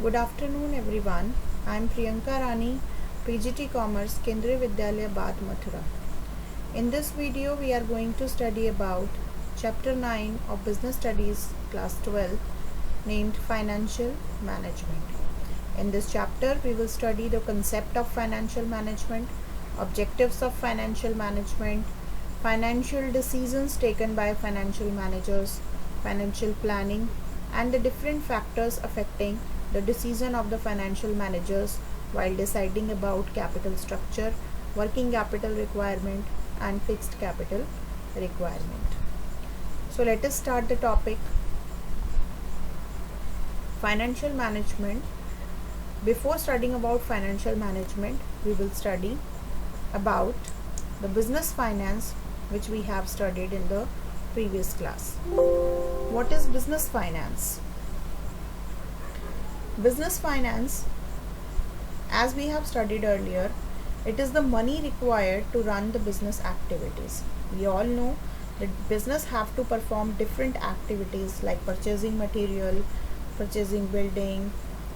Good afternoon everyone. I am Priyanka Rani, PGT Commerce, Kendriya Vidyalaya Bad Mathura. In this video we are going to study about Chapter 9 of Business Studies Class 12 named Financial Management. In this chapter we will study the concept of financial management, objectives of financial management, financial decisions taken by financial managers, financial planning, and the different factors affecting the decision of the financial managers while deciding about capital structure, working capital requirement, and fixed capital requirement. So let us start the topic. Financial management. Before studying about financial management, we will study about the business finance, which we have studied in the previous class. What is business finance? Business finance, as we have studied earlier, it is the money required to run the business activities. We all know that business have to perform different activities like purchasing material, purchasing building,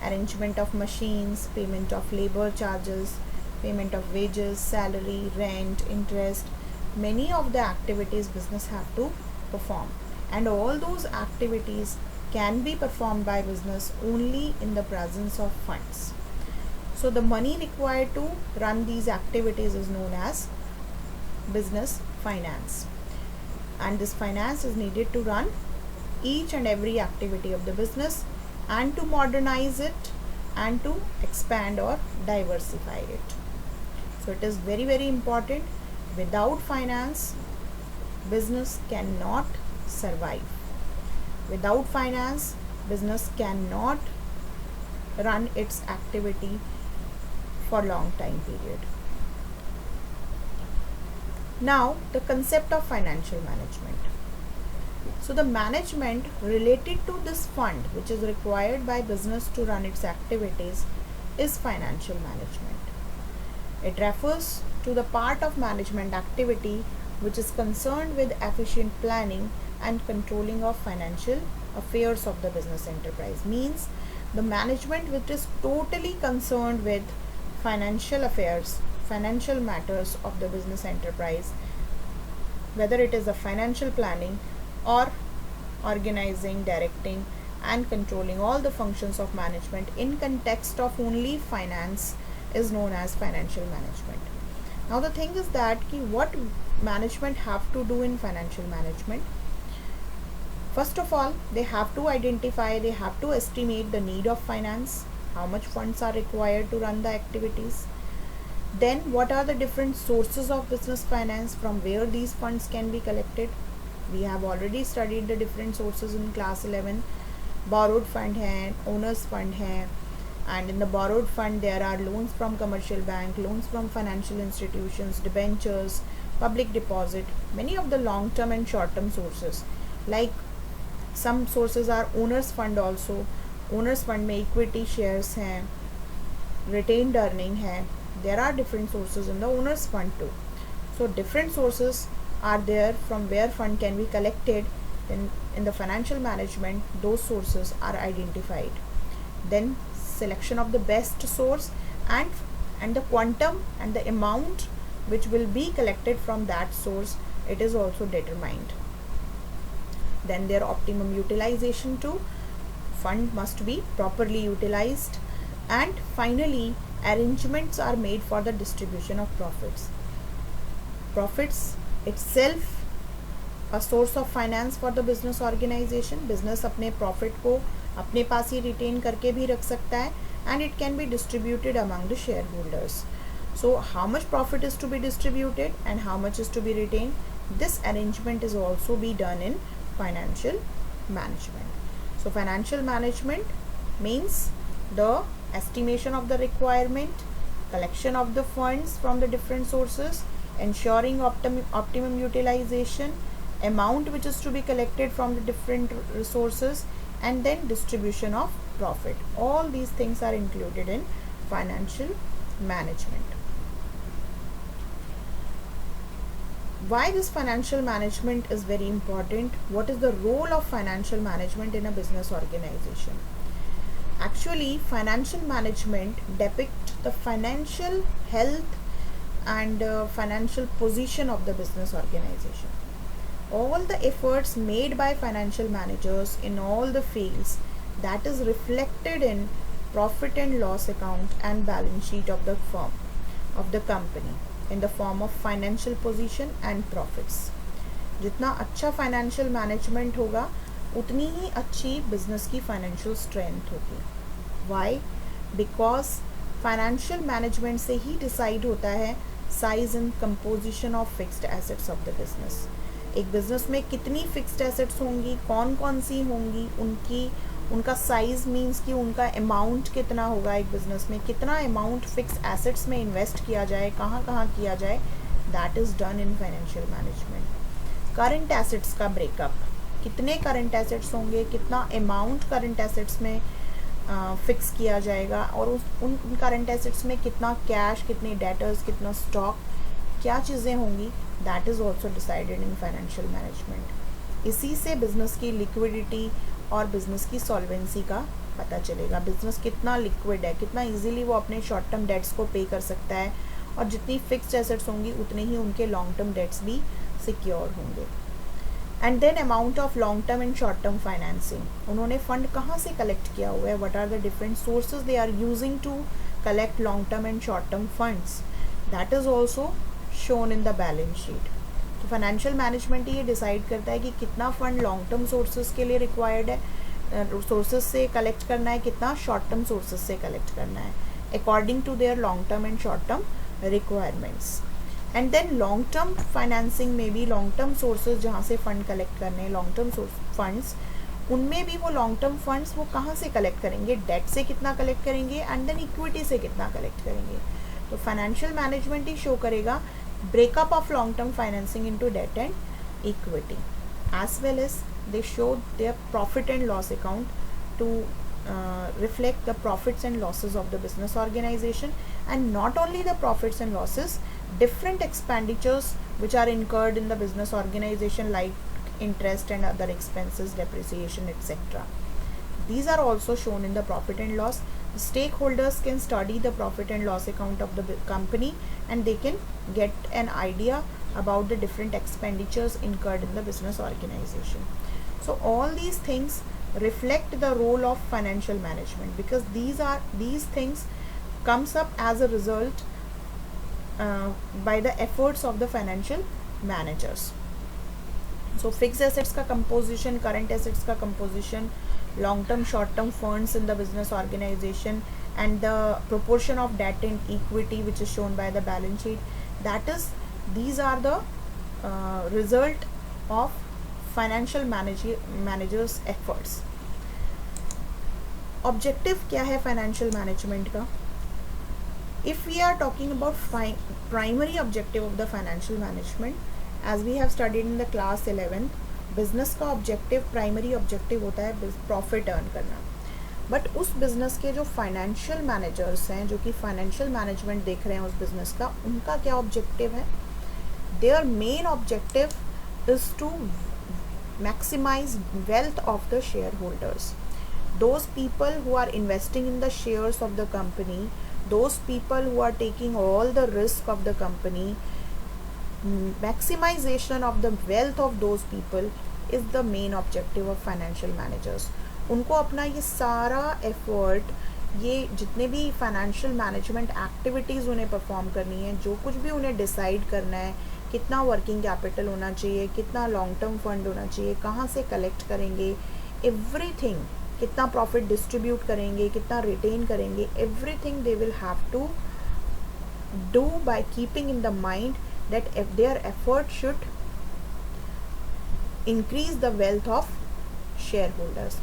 arrangement of machines, payment of labor charges, payment of wages, salary, rent, interest. Many of the activities business have to perform, and all those activities can be performed by business only in the presence of funds. So the money required to run these activities is known as business finance, and this finance is needed to run each and every activity of the business and to modernize it and to expand or diversify it. So it is very important. Without finance, business cannot survive. Without finance, business cannot run its activity for long time period. Now, the concept of financial management. So the management related to this fund which is required by business to run its activities is financial management. It refers to the part of management activity which is concerned with efficient planning and controlling of financial affairs of the business enterprise. Means the management which is totally concerned with financial affairs, financial matters of the business enterprise, whether it is a financial planning or organizing, directing, and controlling all the functions of management in context of only finance is known as financial management. Now the thing is that what management have to do in financial management. First of all, they have to identify, they have to estimate the need of finance, how much funds are required to run the activities. Then what are the different sources of business finance, from where these funds can be collected. We have already studied the different sources in class 11. Borrowed fund hai, owner's fund hai, and in the borrowed fund there are loans from commercial bank, loans from financial institutions, debentures, public deposit, many of the long term and short term sources. Like some sources are owner's fund also. Owner's fund में equity shares हैं, retained earning है. There are different sources in the owner's fund too. So different sources are there from where fund can be collected. In the financial management, those sources are identified. Then selection of the best source and the quantum and the amount which will be collected from that source, it is also determined. Then their optimum utilization too. Fund must be properly utilized, and finally arrangements are made for the distribution of profits. Profits itself a source of finance for the business organization. Business अपने profit को अपने पास ही retain करके भी रख सकता है, and it can be distributed among the shareholders. So how much profit is to be distributed and how much is to be retained, this arrangement is also be done in financial management. So financial management means the estimation of the requirement, collection of the funds from the different sources, ensuring optimum utilization, amount which is to be collected from the different resources, and then distribution of profit. All these things are included in financial management. Why this financial management is very important? What is the role of financial management in a business organization? actually financial management depict the financial health and financial position of the business organization. All the efforts made by financial managers in all the fields, that is reflected in profit and loss account and balance sheet of the firm, of the company, in the form of financial position and profits. जितना अच्छा financial management होगा उतनी ही अच्छी business की financial strength होगी. Y? Because financial management से ही decide होता है size and composition of fixed assets of the business. एक बिजनेस में कितनी फिक्स्ड एसेट्स होंगी, कौन कौन सी होंगी, उनका साइज मीन्स कि उनका अमाउंट कितना होगा, एक बिजनेस में कितना अमाउंट फिक्स एसेट्स में इन्वेस्ट किया जाए, कहाँ कहाँ किया जाए, that is done in financial management. Current assets का ब्रेकअप, कितने करंट एसेट्स होंगे, कितना अमाउंट करंट एसेट्स में फिक्स किया जाएगा, और उन करंट एसेट्स में कितना कैश, कितने डेटर्स, कितना स्टॉक, क्या चीज़ें होंगी, that is also decided in financial management. इसी से बिजनेस की लिक्विडिटी और बिजनेस की सॉल्वेंसी का पता चलेगा. बिजनेस कितना लिक्विड है, कितना इजीली वो अपने शॉर्ट टर्म डेट्स को पे कर सकता है, और जितनी फिक्स्ड एसेट्स होंगी उतने ही उनके लॉन्ग टर्म डेट्स भी सिक्योर होंगे. And then amount of long term and short term financing. उन्होंने फंड कहाँ से कलेक्ट किया हुआ है, what are the different sources they are using to collect long term and short term funds, that is also shown in the balance sheet. तो financial management ये decide करता है कि कितना फंड लॉन्ग टर्म सोर्सेज के लिए required है, sources से कलेक्ट करना है, कितना शॉर्ट टर्म सोर्सेज से कलेक्ट करना है, according to their long term and short term requirements. And then long term financing में भी लॉन्ग टर्म सोर्सेज जहाँ से फंड कलेक्ट करने हैं, लॉन्ग टर्म फंड्स, उनमें भी वो लॉन्ग टर्म फंड्स वो कहाँ से कलेक्ट करेंगे, डेट से कितना कलेक्ट करेंगे, एंड देन इक्विटी से कितना कलेक्ट करेंगे. तो फाइनेंशियल मैनेजमेंट ही शो करेगा breakup of long term financing into debt and equity, as well as they show their profit and loss account to reflect the profits and losses of the business organization, and not only the profits and losses, different expenditures which are incurred in the business organization like interest and other expenses, depreciation, etc. These are also shown in the profit and loss. The stakeholders can study the profit and loss account of the company, and they can get an idea about the different expenditures incurred in the business organization. So all these things reflect the role of financial management, because these things comes up as a result by the efforts of the financial managers. So fixed assets का composition, current assets का composition, long term short term funds in the business organization, and the proportion of debt and equity which is shown by the balance sheet, that is, these are the result of financial managers efforts. Objective क्या है financial management का? If we are talking about primary objective of the financial management, as we have studied in the class 11, business का objective, primary objective होता है profit earn करना. But उस business के जो फाइनेंशियल मैनेजर्स हैं, जो कि फाइनेंशियल मैनेजमेंट देख रहे हैं उस बिज़नेस का, उनका क्या ऑब्जेक्टिव है? Their main objective is to maximise wealth of the shareholders. Those people who are investing in the shares of the company, those people who are taking all the risk of the company, maximization of the wealth of those people is the main objective of financial managers. उनको अपना ये सारा effort, ये जितने भी financial management activities उन्हें perform करनी है, जो कुछ भी उन्हें डिसाइड करना है, कितना वर्किंग कैपिटल होना चाहिए, कितना लॉन्ग टर्म फंड होना चाहिए, कहाँ से कलेक्ट करेंगे, एवरीथिंग, कितना प्रॉफिट डिस्ट्रीब्यूट करेंगे, कितना रिटेन करेंगे, everything they will have to do by keeping in the mind that if their effort should increase the wealth of shareholders.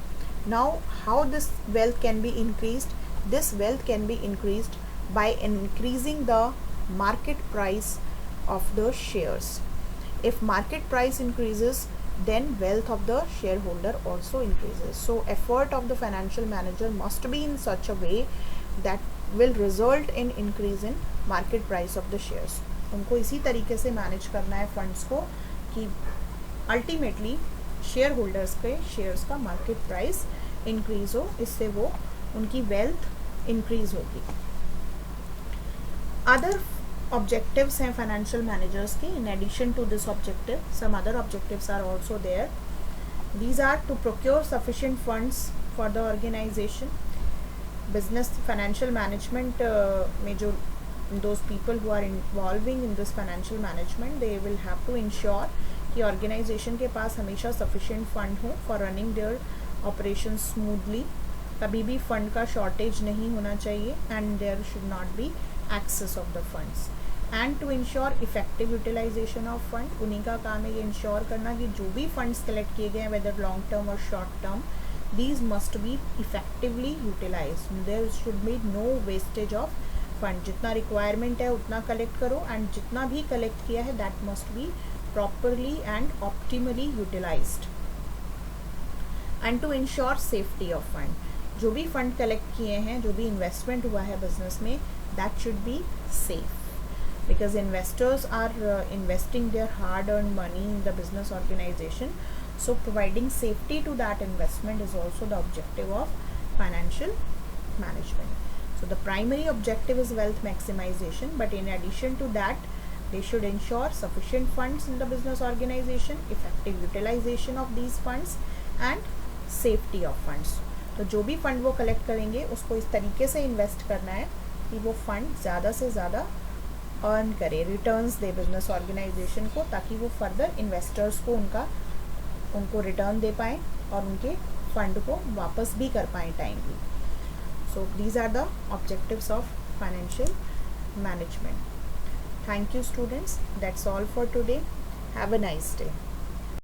Now, how this wealth can be increased? This wealth can be increased by increasing the market price of the shares. If market price increases, then wealth of the shareholder also increases. So effort of the financial manager must be in such a way that will result in increase in market price of the shares. उनको इसी तरीके से manage करना है funds को कि ultimately share holders के shares का मार्केट प्राइस इंक्रीज हो, इससे वो उनकी वेल्थ इंक्रीज होगी. अदर objectives हैं financial managers के. In addition to this objective, some other objectives are also there. These are to procure sufficient funds for the organization. Business financial management में जो those people who are involving in this financial management, they will have to ensure कि organization के पास हमेशा sufficient fund हो for running their operations smoothly. कभी भी fund का shortage नहीं होना चाहिए and there should not be access of the funds. And to ensure effective utilization of fund, उन्हीं का काम है ये ensure करना कि जो भी funds collect किए गए हैं whether long term or short term, these must be effectively utilized. There should be no wastage of fund. जितना requirement है उतना collect करो and जितना भी collect किया है that must be properly and optimally utilized. And to ensure safety of fund, जो भी fund collect किए हैं, जो भी investment हुआ है business में, that should be safe. Because investors are investing their hard-earned money in the business organization, so providing safety to that investment is also the objective of financial management. So the primary objective is wealth maximization, but in addition to that, they should ensure sufficient funds in the business organization, effective utilization of these funds, and safety of funds. तो जो भी fund वो collect करेंगे उसको इस तरीके से invest करना है कि वो फंड ज़्यादा से ज़्यादा अर्न करे, रिटर्न्स दे बिजनेस ऑर्गेनाइजेशन को, ताकि वो फर्दर इन्वेस्टर्स को उनको रिटर्न दे पाएँ और उनके फंड को वापस भी कर पाएँ timely. So these are the objectives of financial management. Thank you students. That's all for today. Have a nice day.